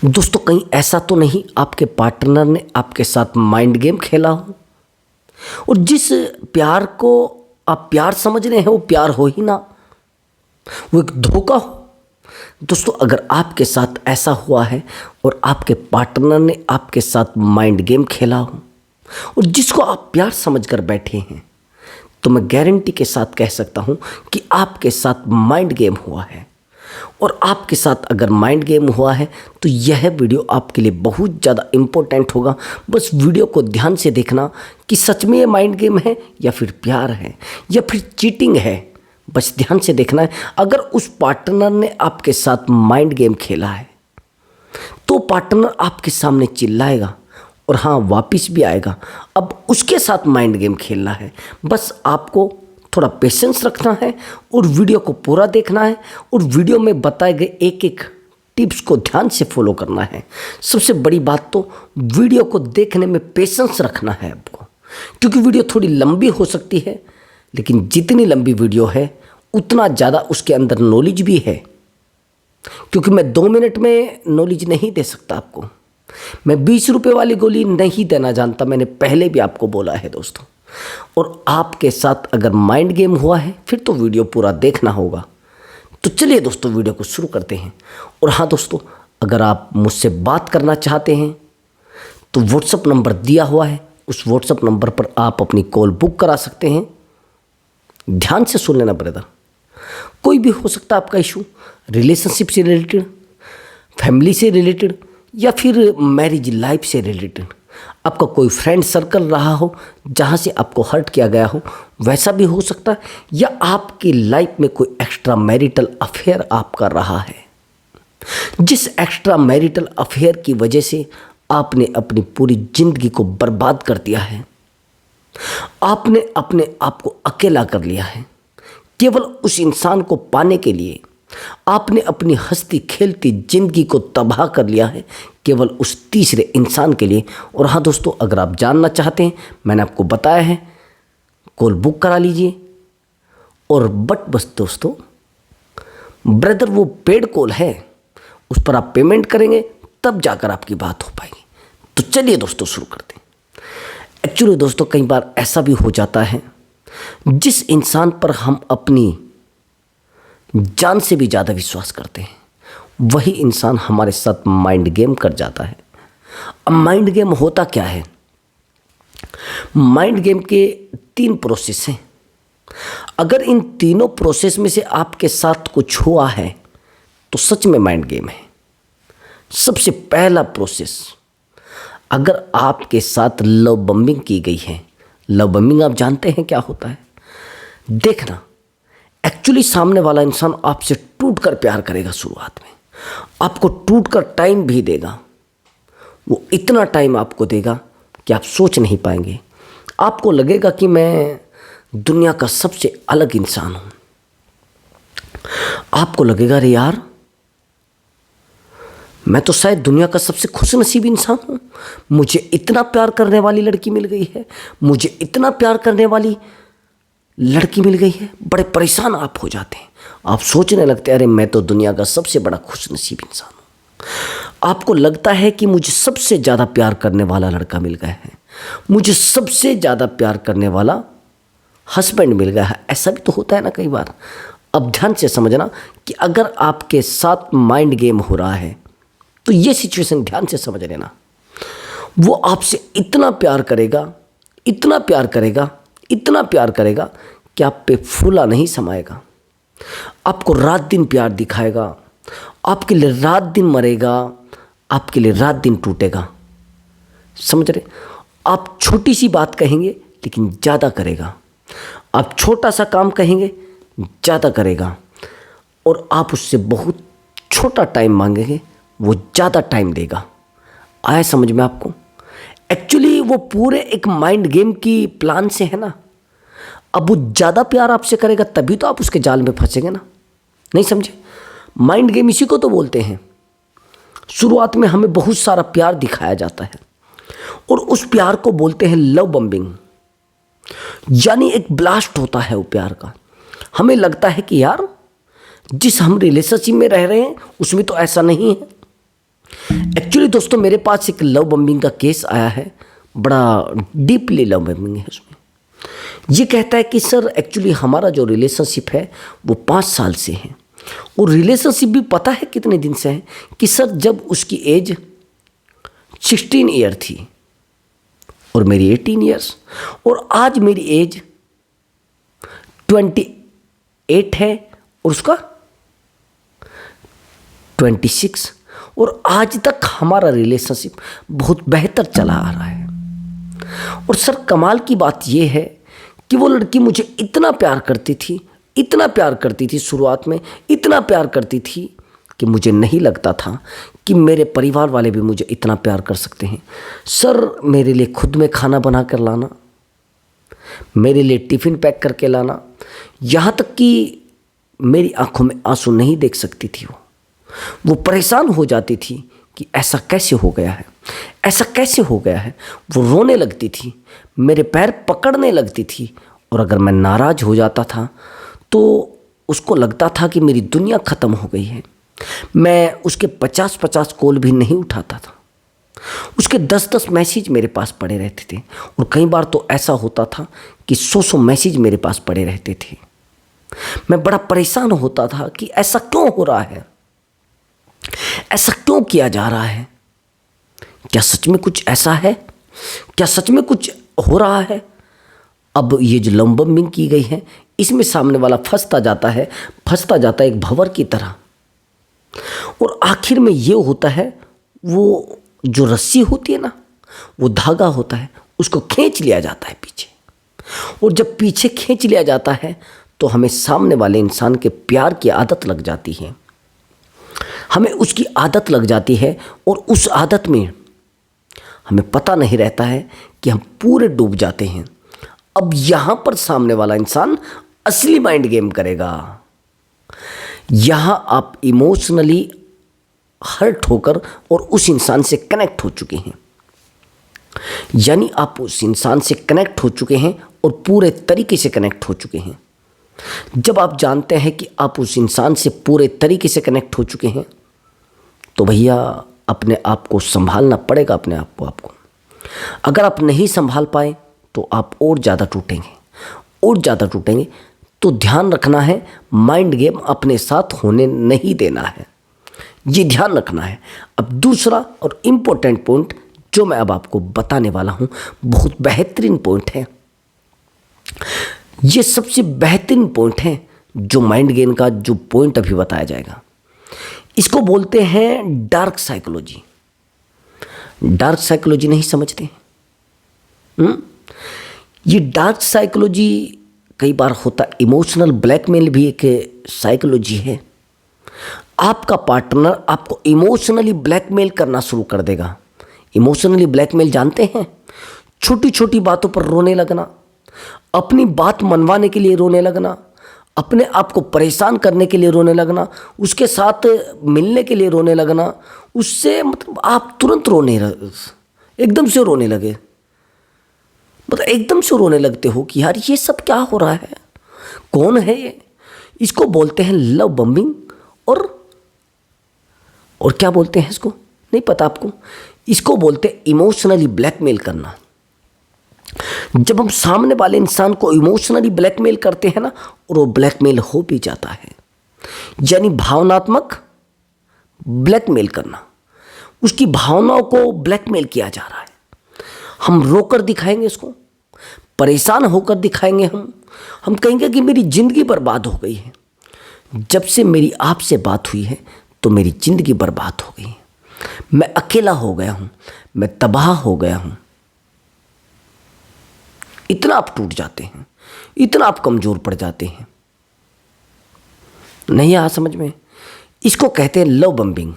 दोस्तों, कहीं ऐसा तो नहीं आपके पार्टनर ने आपके साथ माइंड गेम खेला हो और जिस प्यार को आप प्यार समझ रहे हैं वो प्यार हो ही ना, वो एक धोखा हो। दोस्तों, अगर आपके साथ ऐसा हुआ है और आपके पार्टनर ने आपके साथ माइंड गेम खेला हो और जिसको आप प्यार समझकर बैठे हैं, तो मैं गारंटी के साथ कह सकता हूं कि आपके साथ माइंड गेम हुआ है। और आपके साथ अगर माइंड गेम हुआ है तो यह वीडियो आपके लिए बहुत ज़्यादा इम्पोर्टेंट होगा। बस वीडियो को ध्यान से देखना कि सच में ये माइंड गेम है या फिर प्यार है या फिर चीटिंग है। बस ध्यान से देखना है। अगर उस पार्टनर ने आपके साथ माइंड गेम खेला है तो पार्टनर आपके सामने चिल्लाएगा और हाँ, वापिस भी आएगा। अब उसके साथ माइंड गेम खेलना है। बस आपको थोड़ा पेशेंस रखना है और वीडियो को पूरा देखना है और वीडियो में बताए गए एक एक टिप्स को ध्यान से फॉलो करना है। सबसे बड़ी बात तो वीडियो को देखने में पेशेंस रखना है आपको, क्योंकि वीडियो थोड़ी लंबी हो सकती है, लेकिन जितनी लंबी वीडियो है उतना ज़्यादा उसके अंदर नॉलेज भी है। क्योंकि मैं 2 मिनट में नॉलेज नहीं दे सकता आपको, मैं 20 रुपये वाली गोली नहीं देना जानता, मैंने पहले भी आपको बोला है दोस्तों। और आपके साथ अगर माइंड गेम हुआ है फिर तो वीडियो पूरा देखना होगा। तो चलिए दोस्तों, वीडियो को शुरू करते हैं। और हाँ दोस्तों, अगर आप मुझसे बात करना चाहते हैं तो व्हाट्सअप नंबर दिया हुआ है, उस व्हाट्सअप नंबर पर आप अपनी कॉल बुक करा सकते हैं। ध्यान से सुन लेना ब्रदर, कोई भी हो सकता है आपका इशू, रिलेशनशिप से रिलेटेड, फैमिली से रिलेटेड या फिर मैरिज लाइफ से रिलेटेड। आपका कोई फ्रेंड सर्कल रहा हो जहाँ से आपको हर्ट किया गया हो, वैसा भी हो सकता है, या आपकी लाइफ में कोई एक्स्ट्रा मैरिटल अफेयर आप कर रहा है, जिस एक्स्ट्रा मैरिटल अफेयर की वजह से आपने अपनी पूरी जिंदगी को बर्बाद कर दिया है। आपने अपने आप को अकेला कर लिया है केवल उस इंसान को पाने के लिए। आपने अपनी हंसती खेलती जिंदगी को तबाह कर लिया है केवल उस तीसरे इंसान के लिए। और हाँ दोस्तों, अगर आप जानना चाहते हैं, मैंने आपको बताया है, कॉल बुक करा लीजिए। और बस दोस्तों ब्रदर, वो पेड कॉल है, उस पर आप पेमेंट करेंगे तब जाकर आपकी बात हो पाएगी। तो चलिए दोस्तों शुरू करते हैं। एक्चुअली दोस्तों, कई बार ऐसा भी हो जाता है, जिस इंसान पर हम अपनी जान से भी ज़्यादा विश्वास करते हैं वही इंसान हमारे साथ माइंड गेम कर जाता है। अब माइंड गेम होता क्या है? माइंड गेम के 3 प्रोसेस हैं। अगर इन तीनों प्रोसेस में से आपके साथ कुछ हुआ है तो सच में माइंड गेम है। सबसे पहला प्रोसेस, अगर आपके साथ लव बम्बिंग की गई है। लव बम्बिंग आप जानते हैं क्या होता है? देखना, एक्चुअली सामने वाला इंसान आपसे टूटकर प्यार करेगा। शुरुआत में आपको टूटकर टाइम भी देगा। वो इतना टाइम आपको देगा कि आप सोच नहीं पाएंगे। आपको लगेगा कि मैं दुनिया का सबसे अलग इंसान हूं। आपको लगेगा, अरे यार, मैं तो शायद दुनिया का सबसे खुशनसीब इंसान हूं। मुझे इतना प्यार करने वाली लड़की मिल गई है, मुझे इतना प्यार करने वाली लड़की मिल गई है। बड़े परेशान आप हो जाते हैं। आप सोचने लगते हैं, अरे मैं तो दुनिया का सबसे बड़ा खुशनसीब इंसान हूँ। आपको लगता है कि मुझे सबसे ज़्यादा प्यार करने वाला लड़का मिल गया है, मुझे सबसे ज़्यादा प्यार करने वाला हस्बैंड मिल गया है। ऐसा भी तो होता है ना कई बार। अब ध्यान से समझना कि अगर आपके साथ माइंड गेम हो रहा है तो ये सिचुएशन ध्यान से समझ लेना। वो आपसे इतना प्यार करेगा, इतना प्यार करेगा, इतना प्यार करेगा कि आप पे फूला नहीं समाएगा। आपको रात दिन प्यार दिखाएगा, आपके लिए रात दिन मरेगा, आपके लिए रात दिन टूटेगा। समझ रहे? आप छोटी सी बात कहेंगे लेकिन ज़्यादा करेगा। आप छोटा सा काम कहेंगे, ज़्यादा करेगा। और आप उससे बहुत छोटा टाइम मांगेंगे, वो ज़्यादा टाइम देगा। आया समझ में आपको? एक्चुअली वो पूरे एक माइंड गेम की प्लान से है ना। अब वो ज़्यादा प्यार आपसे करेगा तभी तो आप उसके जाल में फंसेंगे ना। नहीं समझे? माइंड गेम इसी को तो बोलते हैं। शुरुआत में हमें बहुत सारा प्यार दिखाया जाता है और उस प्यार को बोलते हैं लव बम्बिंग, यानी एक ब्लास्ट होता है वो प्यार का। हमें लगता है कि यार, जिस हम रिलेशनशिप में रह रहे हैं उसमें तो ऐसा नहीं है, एक्चुअली दोस्तों मेरे पास एक लव बम्बिंग का केस आया है, बड़ा डीपली लव बम्बिंग है उसमें। ये कहता है कि सर एक्चुअली हमारा जो रिलेशनशिप है वो 5 साल से है, और रिलेशनशिप भी पता है कितने दिन से है कि सर जब उसकी एज 16 ईयर थी और मेरी 18 ईयर्स, और आज मेरी एज 28 है और उसका 26, और आज तक हमारा रिलेशनशिप बहुत बेहतर चला आ रहा है। और सर कमाल की बात यह है कि वो लड़की मुझे इतना प्यार करती थी, इतना प्यार करती थी, शुरुआत में इतना प्यार करती थी कि मुझे नहीं लगता था कि मेरे परिवार वाले भी मुझे इतना प्यार कर सकते हैं। सर मेरे लिए खुद में खाना बना कर लाना, मेरे लिए टिफ़िन पैक करके लाना, यहाँ तक कि मेरी आंखों में आंसू नहीं देख सकती थी। वो परेशान हो जाती थी कि ऐसा कैसे हो गया है, ऐसा कैसे हो गया है। वो रोने लगती थी, मेरे पैर पकड़ने लगती थी, और अगर मैं नाराज़ हो जाता था तो उसको लगता था कि मेरी दुनिया ख़त्म हो गई है। मैं उसके 50-50 कॉल भी नहीं उठाता था, उसके 10-10 मैसेज मेरे पास पड़े रहते थे, और कई बार तो ऐसा होता था कि 100-100 मैसेज मेरे पास पड़े रहते थे। मैं बड़ा परेशान होता था कि ऐसा क्यों हो रहा है, ऐसा क्यों किया जा रहा है। क्या सच में कुछ ऐसा है, क्या सच में कुछ हो रहा है। अब ये जो लव बम्बिंग की गई है इसमें सामने वाला फंसता जाता है एक भंवर की तरह, और आखिर में ये होता है, वो जो रस्सी होती है ना, वो धागा होता है, उसको खींच लिया जाता है पीछे, और जब पीछे खींच लिया जाता है तो हमें सामने वाले इंसान के प्यार की आदत लग जाती है, हमें उसकी आदत लग जाती है, और उस आदत में हमें पता नहीं रहता है कि हम पूरे डूब जाते हैं। अब यहाँ पर सामने वाला इंसान असली माइंड गेम करेगा। यहाँ आप इमोशनली हर्ट होकर और उस इंसान से कनेक्ट हो चुके हैं, यानी आप उस इंसान से कनेक्ट हो चुके हैं और पूरे तरीके से कनेक्ट हो चुके हैं। जब आप जानते हैं कि आप उस इंसान से पूरे तरीके से कनेक्ट हो चुके हैं तो भैया अपने आप को संभालना पड़ेगा, अपने आप को आपको। अगर आप नहीं संभाल पाए तो आप और ज़्यादा टूटेंगे। तो ध्यान रखना है, माइंड गेम अपने साथ होने नहीं देना है, ये ध्यान रखना है। अब दूसरा और इम्पोर्टेंट पॉइंट जो मैं अब आपको बताने वाला हूँ, बहुत बेहतरीन पॉइंट है। ये सबसे बेहतरीन पॉइंट है जो माइंड गेम का जो पॉइंट अभी बताया जाएगा, इसको बोलते हैं डार्क साइकोलॉजी। डार्क साइकोलॉजी नहीं समझते? ये डार्क साइकोलॉजी कई बार होता, इमोशनल ब्लैकमेल भी एक साइकोलॉजी है। आपका पार्टनर आपको इमोशनली ब्लैकमेल करना शुरू कर देगा। इमोशनली ब्लैकमेल जानते हैं? छोटी छोटी बातों पर रोने लगना, अपनी बात मनवाने के लिए रोने लगना, अपने आप को परेशान करने के लिए रोने लगना, उसके साथ मिलने के लिए रोने लगना, उससे मतलब आप तुरंत एकदम से रोने लगे, मतलब एकदम से रोने लगते हो कि यार ये सब क्या हो रहा है, कौन है ये। इसको बोलते हैं लव बम्बिंग, और क्या बोलते हैं इसको नहीं पता आपको? इसको बोलते हैं इमोशनली ब्लैकमेल करना। जब हम सामने वाले इंसान को इमोशनली ब्लैकमेल करते हैं ना, और वो ब्लैकमेल हो भी जाता है, यानी भावनात्मक ब्लैकमेल करना, उसकी भावनाओं को ब्लैकमेल किया जा रहा है। हम रोकर दिखाएंगे उसको, परेशान होकर दिखाएंगे, हम कहेंगे कि मेरी ज़िंदगी बर्बाद हो गई है। जब से मेरी आपसे बात हुई है तो मेरी ज़िंदगी बर्बाद हो गई है, मैं अकेला हो गया हूँ, मैं तबाह हो गया हूँ। इतना आप टूट जाते हैं, इतना आप कमज़ोर पड़ जाते हैं। नहीं आ समझ में? इसको कहते हैं लव बम्बिंग,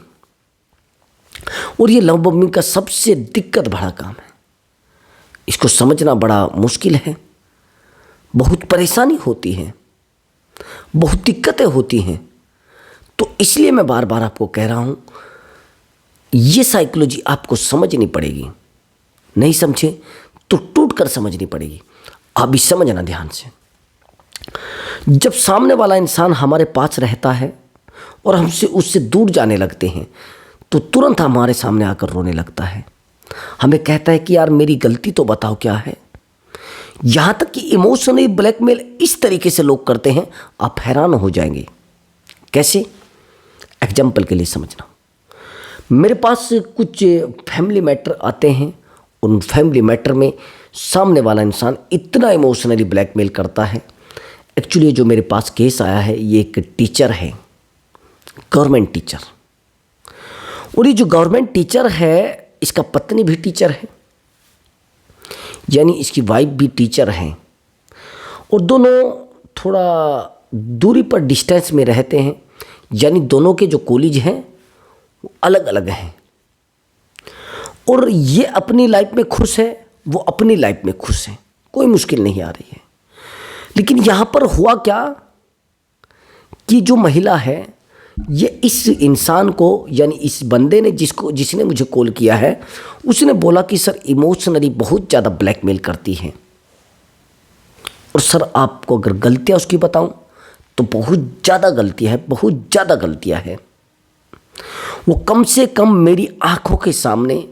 और ये लव बम्बिंग का सबसे दिक्कत भरा काम है। इसको समझना बड़ा मुश्किल है, बहुत परेशानी होती है, बहुत दिक्कतें होती हैं। तो इसलिए मैं बार बार आपको कह रहा हूँ, ये साइकोलॉजी आपको समझनी पड़ेगी। नहीं समझे तो टूट कर समझनी पड़ेगी। आप भी समझना ध्यान से। जब सामने वाला इंसान हमारे पास रहता है और हमसे उससे दूर जाने लगते हैं तो तुरंत हमारे सामने आकर रोने लगता है, हमें कहता है कि यार मेरी गलती तो बताओ क्या है। यहां तक कि इमोशनली ब्लैकमेल इस तरीके से लोग करते हैं, आप हैरान हो जाएंगे। कैसे? एग्जाम्पल के लिए समझना, मेरे पास कुछ फैमिली मैटर आते हैं, उन फैमिली मैटर में सामने वाला इंसान इतना इमोशनली ब्लैकमेल करता है। एक्चुअली जो मेरे पास केस आया है, ये एक टीचर है, गवर्नमेंट टीचर। और ये जो गवर्नमेंट टीचर है, इसका पत्नी भी टीचर है, यानी इसकी वाइफ भी टीचर है, और दोनों थोड़ा दूरी पर डिस्टेंस में रहते हैं, यानी दोनों के जो कॉलेज हैं वो अलग अलग हैं। और ये अपनी लाइफ में खुश है, वो अपनी लाइफ में खुश है, कोई मुश्किल नहीं आ रही है। लेकिन यहाँ पर हुआ क्या कि जो महिला है, ये इस इंसान को, यानी इस बंदे ने जिसने मुझे कॉल किया है, उसने बोला कि सर इमोशनली बहुत ज़्यादा ब्लैकमेल करती है। और सर आपको अगर गलतियाँ उसकी बताऊं तो बहुत ज़्यादा गलतियाँ है, बहुत ज़्यादा गलतियाँ है। वो कम से कम मेरी आंखों के सामने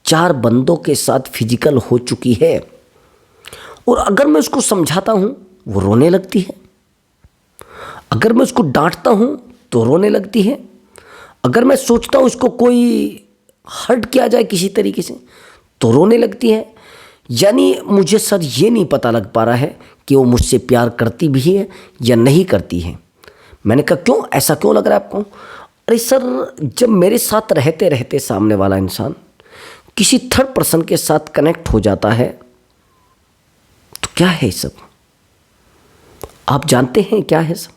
4 बंदों के साथ फिजिकल हो चुकी है। और अगर मैं उसको समझाता हूँ वो रोने लगती है, अगर मैं उसको डांटता हूँ तो रोने लगती है, अगर मैं सोचता हूँ उसको कोई हर्ट किया जाए किसी तरीके से तो रोने लगती है। यानी मुझे सर ये नहीं पता लग पा रहा है कि वो मुझसे प्यार करती भी है या नहीं करती है। मैंने कहा क्यों, ऐसा क्यों लग रहा है आपको? अरे सर, जब मेरे साथ रहते रहते सामने वाला इंसान किसी थर्ड पर्सन के साथ कनेक्ट हो जाता है तो क्या है सब? आप जानते हैं क्या है सब?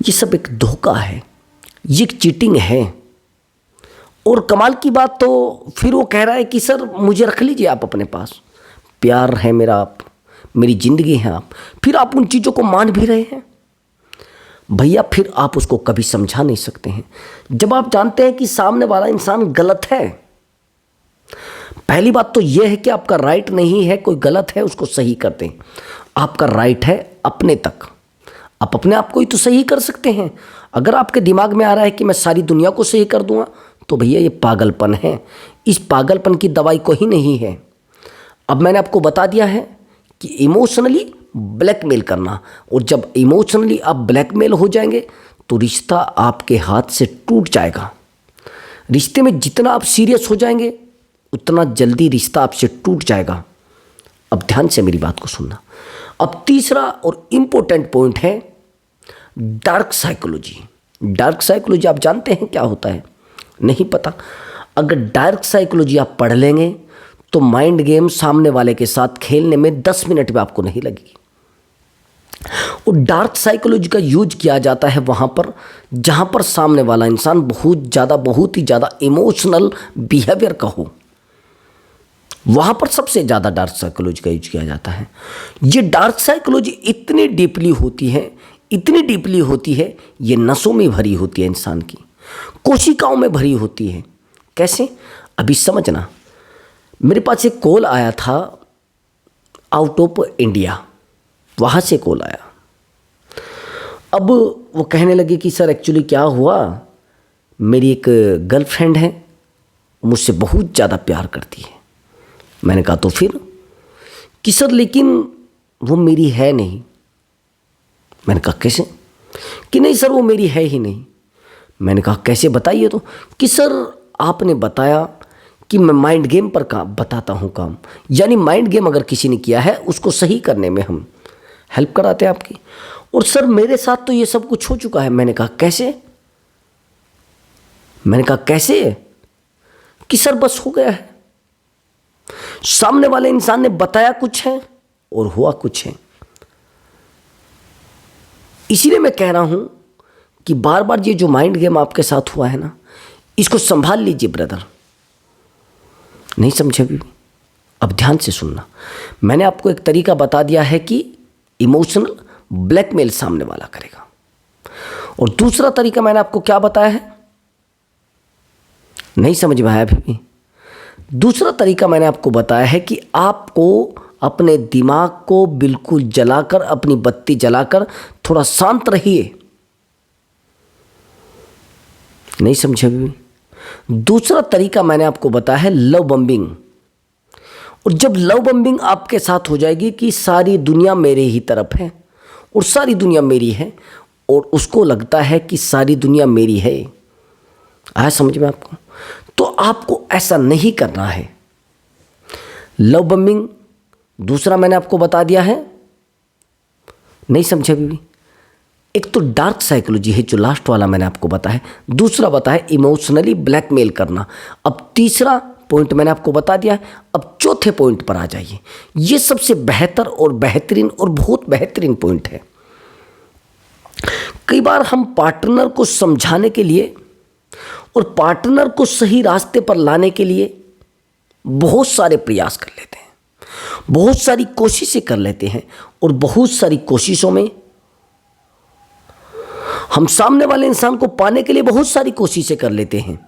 ये सब एक धोखा है, ये एक चीटिंग है। और कमाल की बात तो फिर वो कह रहा है कि सर मुझे रख लीजिए आप अपने पास, प्यार है मेरा, आप मेरी ज़िंदगी है आप। फिर आप उन चीज़ों को मान भी रहे हैं भैया, फिर आप उसको कभी समझा नहीं सकते हैं। जब आप जानते हैं कि सामने वाला इंसान गलत है, पहली बात तो यह है कि आपका राइट नहीं है, कोई गलत है उसको सही कर दें। आपका राइट है अपने तक, आप अपने आप को ही तो सही कर सकते हैं। अगर आपके दिमाग में आ रहा है कि मैं सारी दुनिया को सही कर दूंगा, तो भैया ये पागलपन है। इस पागलपन की दवाई कोई नहीं है। अब मैंने आपको बता दिया है कि इमोशनली ब्लैकमेल करना, और जब इमोशनली आप ब्लैकमेल हो जाएंगे तो रिश्ता आपके हाथ से टूट जाएगा। रिश्ते में जितना आप सीरियस हो जाएंगे उतना जल्दी रिश्ता आपसे टूट जाएगा। अब ध्यान से मेरी बात को सुनना। अब तीसरा और इम्पोर्टेंट पॉइंट है डार्क साइकोलॉजी। डार्क साइकोलॉजी आप जानते हैं क्या होता है? नहीं पता? अगर डार्क साइकोलॉजी आप पढ़ लेंगे तो माइंड गेम सामने वाले के साथ खेलने में 10 मिनट भी आपको नहीं लगेगी। और डार्क साइकोलॉजी का यूज किया जाता है वहाँ पर जहाँ पर सामने वाला इंसान बहुत ही ज़्यादा इमोशनल बिहेवियर का हो, वहाँ पर सबसे ज़्यादा डार्क साइकोलॉजी का यूज किया जाता है। ये डार्क साइकोलॉजी इतनी डीपली होती है, इतनी डीपली होती है, ये नसों में भरी होती है, इंसान की कोशिकाओं में भरी होती है। कैसे? अभी समझना। मेरे पास एक कॉल आया था आउट ऑफ इंडिया, वहाँ से कॉल आया। अब वो कहने लगे कि सर एक्चुअली क्या हुआ, मेरी एक गर्लफ्रेंड है, मुझसे बहुत ज़्यादा प्यार करती है। मैंने कहा तो फिर? कि सर लेकिन वो मेरी है नहीं। मैंने कहा कैसे? कि नहीं सर वो मेरी है ही नहीं। मैंने कहा कैसे, बताइए तो। कि सर आपने बताया कि मैं माइंड गेम पर बताता हूँ काम, यानी माइंड गेम अगर किसी ने किया है उसको सही करने में हम हेल्प कराते हैं आपकी। और सर मेरे साथ तो ये सब कुछ हो चुका है। मैंने कहा कैसे? मैंने कहा कैसे? कि सर बस हो गया है, सामने वाले इंसान ने बताया कुछ है और हुआ कुछ है। इसीलिए मैं कह रहा हूं कि बार बार ये जो माइंड गेम आपके साथ हुआ है ना, इसको संभाल लीजिए ब्रदर। नहीं समझे अभी? अब ध्यान से सुनना। मैंने आपको एक तरीका बता दिया है कि इमोशनल ब्लैकमेल सामने वाला करेगा, और दूसरा तरीका मैंने आपको क्या बताया है? नहीं समझ में आया अभी भी? दूसरा तरीका मैंने आपको बताया है कि आपको अपने दिमाग को बिल्कुल जलाकर, अपनी बत्ती जलाकर थोड़ा शांत रहिए। नहीं समझे अभी भी। दूसरा तरीका मैंने आपको बताया है लव बम्बिंग। और जब लव बम्बिंग आपके साथ हो जाएगी कि सारी दुनिया मेरे ही तरफ है और सारी दुनिया मेरी है, और उसको लगता है कि सारी दुनिया मेरी है, आया समझ में आपको? तो आपको ऐसा नहीं करना है। लव बम्बिंग दूसरा मैंने आपको बता दिया है, नहीं समझे अभी भी। एक तो डार्क साइकोलॉजी है जो लास्ट वाला मैंने आपको बताया, दूसरा बताया इमोशनली ब्लैकमेल करना। अब तीसरा पॉइंट मैंने आपको बता दिया है, अब चौथे पॉइंट पर आ जाइए। ये सबसे बेहतर और बेहतरीन और बहुत बेहतरीन पॉइंट है। कई बार हम पार्टनर को समझाने के लिए और पार्टनर को सही रास्ते पर लाने के लिए बहुत सारे प्रयास कर लेते हैं, बहुत सारी कोशिशें कर लेते हैं, और बहुत सारी कोशिशों में हम सामने वाले इंसान को पाने के लिए बहुत सारी कोशिशें कर लेते हैं,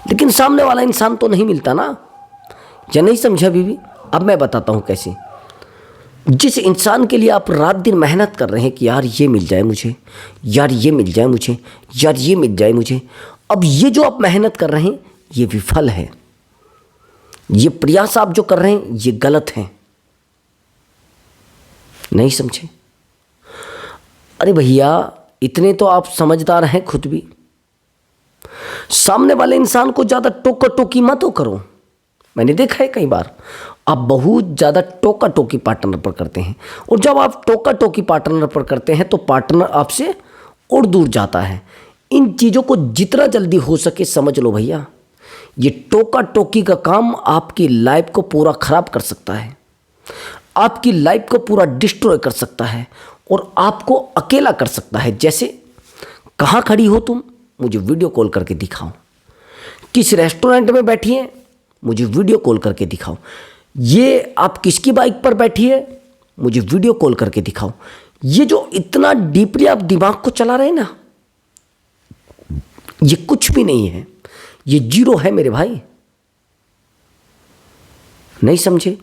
लेकिन सामने वाला इंसान तो नहीं मिलता ना। या नहीं समझा अभी भी? अब मैं बताता हूं कैसे। जिस इंसान के लिए आप रात दिन मेहनत कर रहे हैं कि यार ये मिल जाए मुझे, यार ये मिल जाए मुझे, यार ये मिल जाए मुझे, अब ये जो आप मेहनत कर रहे हैं ये विफल है। ये प्रयास आप जो कर रहे हैं ये गलत है। नहीं समझे? अरे भैया, इतने तो आप समझदार हैं खुद भी। सामने वाले इंसान को ज़्यादा टोका टोकी मत करो। मैंने देखा है कई बार आप बहुत ज़्यादा टोका टोकी पार्टनर पर करते हैं, और जब आप टोका टोकी पार्टनर पर करते हैं तो पार्टनर आपसे और दूर जाता है। इन चीज़ों को जितना जल्दी हो सके समझ लो भैया। ये टोका टोकी का काम आपकी लाइफ को पूरा खराब कर सकता है, आपकी लाइफ को पूरा डिस्ट्रॉय कर सकता है, और आपको अकेला कर सकता है। जैसे कहाँ खड़ी हो तुम, मुझे वीडियो कॉल करके दिखाओ। किस रेस्टोरेंट में बैठी है, मुझे वीडियो कॉल करके दिखाओ। ये आप किसकी बाइक पर बैठी है, मुझे वीडियो कॉल करके दिखाओ। ये जो इतना डीपली आप दिमाग को चला रहे हैं ना, ये कुछ भी नहीं है, ये जीरो है मेरे भाई। नहीं समझे?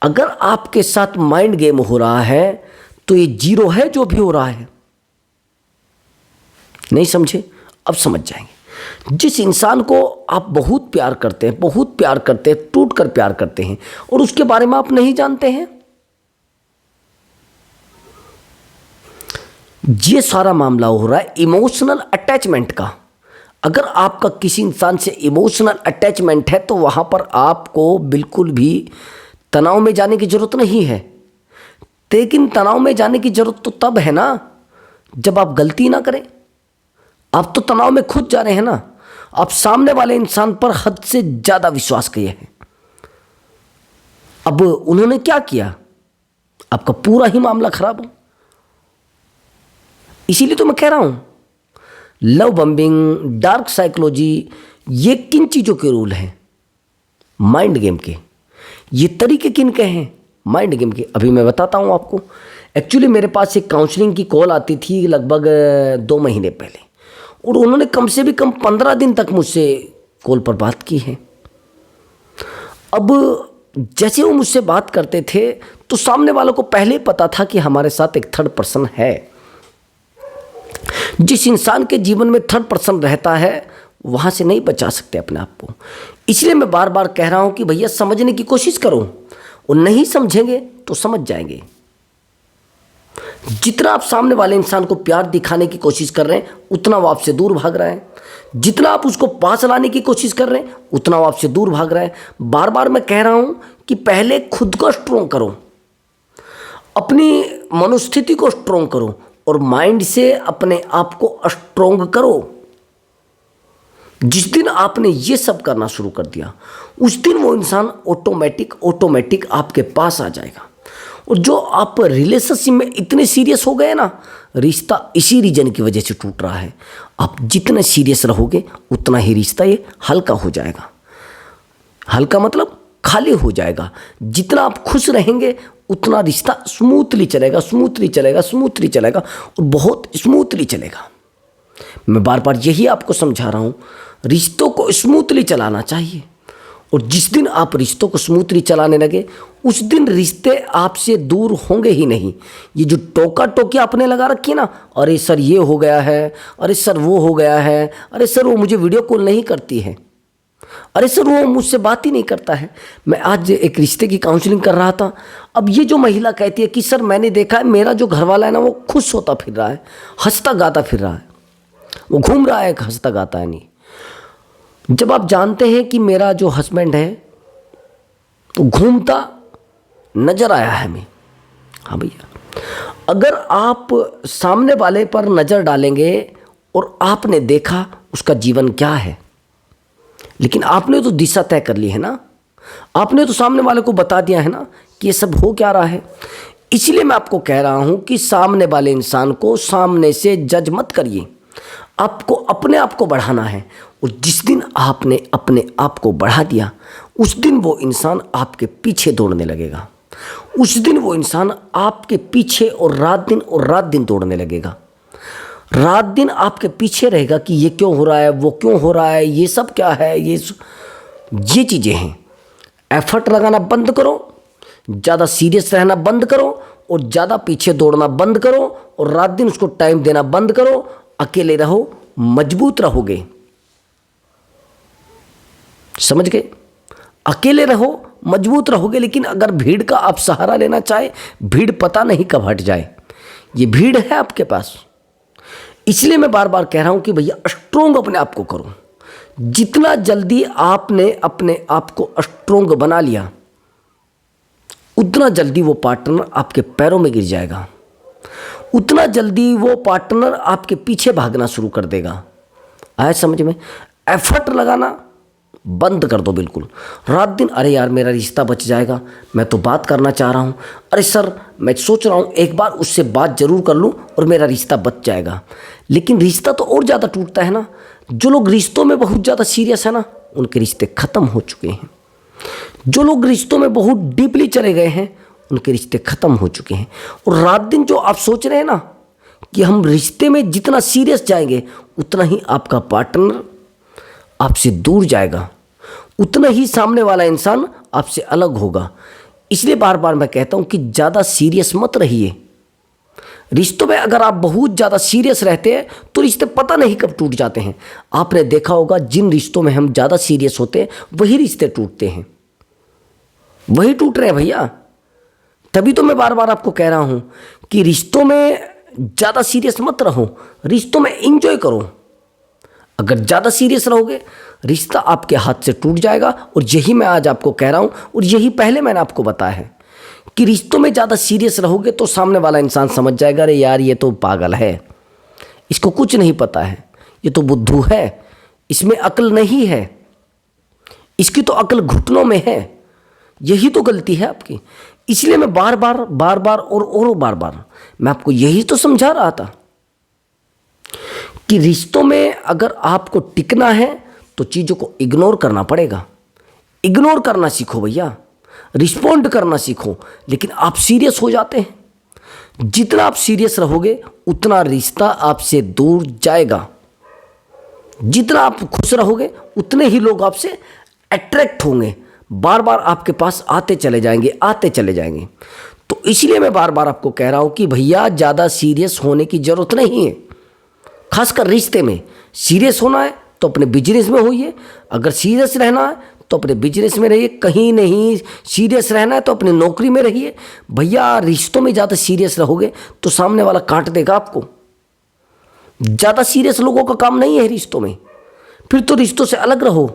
अगर आपके साथ माइंड गेम हो रहा है तो ये जीरो है जो भी हो रहा है। नहीं समझे? अब समझ जाएंगे। जिस इंसान को आप बहुत प्यार करते हैं, बहुत प्यार करते हैं, टूट कर प्यार करते हैं, और उसके बारे में आप नहीं जानते हैं, ये सारा मामला हो रहा है इमोशनल अटैचमेंट का। अगर आपका किसी इंसान से इमोशनल अटैचमेंट है तो वहां पर आपको बिल्कुल भी तनाव में जाने की जरूरत नहीं है। लेकिन तनाव में जाने की जरूरत तो तब है ना जब आप गलती ना करें। आप तो तनाव में खुद जा रहे हैं ना। आप सामने वाले इंसान पर हद से ज्यादा विश्वास किए हैं। अब उन्होंने क्या किया, आपका पूरा ही मामला खराब हो। इसीलिए तो मैं कह रहा हूं लव बम्बिंग, डार्क साइकोलॉजी, ये किन चीजों के रूल हैं? माइंड गेम के। ये तरीके किन के हैं? माइंड गेम के। अभी मैं बताता हूँ आपको। एक्चुअली मेरे पास एक काउंसलिंग की कॉल आती थी लगभग 2 महीने पहले, और उन्होंने कम से भी कम 15 दिन तक मुझसे कॉल पर बात की है। अब जैसे वो मुझसे बात करते थे तो सामने वालों को पहले ही पता था कि हमारे साथ एक थर्ड पर्सन है। जिस इंसान के जीवन में थर्ड पर्सन रहता है वहां से नहीं बचा सकते अपने आप को। इसलिए मैं बार बार कह रहा हूं कि भैया समझने की कोशिश करो, और नहीं समझेंगे तो समझ जाएंगे। जितना आप सामने वाले इंसान को प्यार दिखाने की कोशिश कर रहे हैं उतना वो आपसे दूर भाग रहा है। जितना आप उसको पास लाने की कोशिश कर रहे हैं उतना वो आपसे दूर भाग रहा है। बार बार मैं कह रहा हूं कि पहले खुद को स्ट्रोंग करो, अपनी मनोस्थिति को स्ट्रोंग करो, और माइंड से अपने आप को स्ट्रोंग करो। जिस दिन आपने ये सब करना शुरू कर दिया उस दिन वो इंसान ऑटोमेटिक आपके पास आ जाएगा। और जो आप रिलेशनशिप में इतने सीरियस हो गए ना, रिश्ता इसी रीजन की वजह से टूट रहा है। आप जितने सीरियस रहोगे उतना ही रिश्ता ये हल्का हो जाएगा। हल्का मतलब खाली हो जाएगा। जितना आप खुश रहेंगे उतना रिश्ता स्मूथली चलेगा, और बहुत स्मूथली चलेगा। मैं बार बार यही आपको समझा रहा हूँ, रिश्तों को स्मूथली चलाना चाहिए। और जिस दिन आप रिश्तों को स्मूथली चलाने लगे उस दिन रिश्ते आपसे दूर होंगे ही नहीं। ये जो टोका टोकी आपने लगा रखी है ना, अरे सर ये हो गया है, अरे सर वो हो गया है, अरे सर वो मुझे वीडियो कॉल नहीं करती है, अरे सर वो मुझसे बात ही नहीं करता है। मैं आज एक रिश्ते की काउंसलिंग कर रहा था। अब ये जो महिला कहती है कि सर मैंने देखा है मेरा जो घरवाला है ना वो खुश होता फिर रहा है, हंसता गाता फिर रहा है, वो घूम रहा है हंसता गाता है नहीं। जब आप जानते हैं कि मेरा जो हस्बैंड है तो घूमता नजर आया है हमें, हाँ भैया, अगर आप सामने वाले पर नज़र डालेंगे और आपने देखा उसका जीवन क्या है, लेकिन आपने तो दिशा तय कर ली है ना, आपने तो सामने वाले को बता दिया है ना कि ये सब हो क्या रहा है। इसलिए मैं आपको कह रहा हूं कि सामने वाले इंसान को सामने से जज मत करिए, आपको अपने आप को बढ़ाना है। और जिस दिन आपने अपने आप को बढ़ा दिया उस दिन वो इंसान आपके पीछे दौड़ने लगेगा, उस दिन वो इंसान आपके पीछे और रात दिन दौड़ने लगेगा। रात दिन आपके पीछे रहेगा कि ये क्यों हो रहा है, वो क्यों हो रहा है, ये सब क्या है, ये चीज़ें हैं। एफर्ट लगाना बंद करो, ज़्यादा सीरियस रहना बंद करो और ज़्यादा पीछे दौड़ना बंद करो और रात दिन उसको टाइम देना बंद करो। अकेले रहो, मजबूत रहोगे, समझ गए? अकेले रहो, मजबूत रहोगे। लेकिन अगर भीड़ का आप सहारा लेना चाहे, भीड़ पता नहीं कब हट जाए, ये भीड़ है आपके पास। इसलिए मैं बार बार कह रहा हूं कि भैया स्ट्रोंग अपने आप को करो। जितना जल्दी आपने अपने आप को स्ट्रोंग बना लिया उतना जल्दी वो पार्टनर आपके पैरों में गिर जाएगा, उतना जल्दी वो पार्टनर आपके पीछे भागना शुरू कर देगा। आया समझ में? एफर्ट लगाना बंद कर दो बिल्कुल। रात दिन अरे यार मेरा रिश्ता बच जाएगा, मैं तो बात करना चाह रहा हूँ, अरे सर मैं सोच रहा हूँ एक बार उससे बात जरूर कर लूँ और मेरा रिश्ता बच जाएगा। लेकिन रिश्ता तो और ज़्यादा टूटता है ना। जो लोग रिश्तों में बहुत ज़्यादा सीरियस है ना उनके रिश्ते ख़त्म हो चुके हैं। जो लोग रिश्तों में बहुत डीपली चले गए हैं उनके रिश्ते ख़त्म हो चुके हैं। और रात दिन जो आप सोच रहे हैं ना कि हम रिश्ते में जितना सीरियस जाएंगे उतना ही आपका पार्टनर आपसे दूर जाएगा, उतना ही सामने वाला इंसान आपसे अलग होगा। इसलिए बार बार मैं कहता हूं कि ज़्यादा सीरियस मत रहिए रिश्तों में। अगर आप बहुत ज़्यादा सीरियस रहते हैं तो रिश्ते पता नहीं कब टूट जाते हैं। आपने देखा होगा जिन रिश्तों में हम ज़्यादा सीरियस होते हैं वही रिश्ते टूटते हैं, वही टूट रहे हैं भैया। तभी तो मैं बार बार आपको कह रहा हूं कि रिश्तों में ज़्यादा सीरियस मत रहो, रिश्तों में एंजॉय करो। अगर ज़्यादा सीरियस रहोगे रिश्ता आपके हाथ से टूट जाएगा। और यही मैं आज आपको कह रहा हूँ और यही पहले मैंने आपको बताया है कि रिश्तों में ज़्यादा सीरियस रहोगे तो सामने वाला इंसान समझ जाएगा अरे यार ये तो पागल है, इसको कुछ नहीं पता है, ये तो बुद्धू है, इसमें अक्ल नहीं है, इसकी तो अक्ल घुटनों में है। यही तो गलती है आपकी। इसलिए मैं बार बार और बार बार मैं आपको यही तो समझा रहा था कि रिश्तों में अगर आपको टिकना है तो चीज़ों को इग्नोर करना पड़ेगा। इग्नोर करना सीखो भैया, रिस्पॉन्ड करना सीखो। लेकिन आप सीरियस हो जाते हैं। जितना आप सीरियस रहोगे उतना रिश्ता आपसे दूर जाएगा। जितना आप खुश रहोगे उतने ही लोग आपसे अट्रैक्ट होंगे, बार बार आपके पास आते चले जाएंगे। तो इसलिए मैं बार बार आपको कह रहा हूं कि भैया ज़्यादा सीरियस होने की ज़रूरत नहीं है। खासकर रिश्ते में सीरियस होना है तो अपने बिजनेस में होइए, अगर सीरियस रहना है तो अपने बिजनेस में रहिए, कहीं नहीं सीरियस रहना है तो अपनी नौकरी में रहिए। भैया रिश्तों में ज़्यादा सीरियस रहोगे तो सामने वाला काट देगा आपको। ज़्यादा सीरियस लोगों का काम नहीं है रिश्तों में, फिर तो रिश्तों से अलग रहो।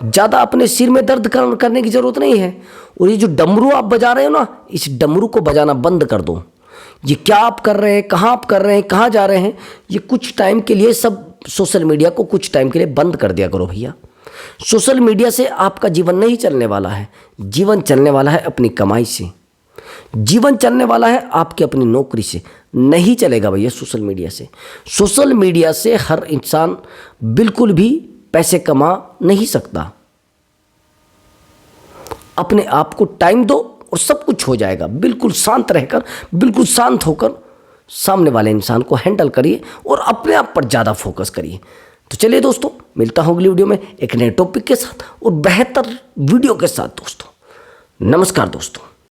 ज़्यादा अपने सिर में दर्द करने की ज़रूरत नहीं है। और ये जो डमरू आप बजा रहे हो ना, इस डमरू को बजाना बंद कर दो। ये क्या आप कर रहे हैं, कहाँ आप कर रहे हैं, कहाँ जा रहे हैं, ये कुछ टाइम के लिए सब सोशल मीडिया को कुछ टाइम के लिए बंद कर दिया करो भैया। सोशल मीडिया से आपका जीवन नहीं चलने वाला है। जीवन चलने वाला है अपनी कमाई से, जीवन चलने वाला है आपकी अपनी नौकरी से। नहीं चलेगा भैया सोशल मीडिया से। सोशल मीडिया से हर इंसान बिल्कुल भी पैसे कमा नहीं सकता। अपने आप को टाइम दो और सब कुछ हो जाएगा। बिल्कुल शांत रहकर, बिल्कुल शांत होकर सामने वाले इंसान को हैंडल करिए और अपने आप पर ज़्यादा फोकस करिए। तो चलिए दोस्तों, मिलता हूँ अगली वीडियो में एक नए टॉपिक के साथ और बेहतर वीडियो के साथ दोस्तों। नमस्कार दोस्तों।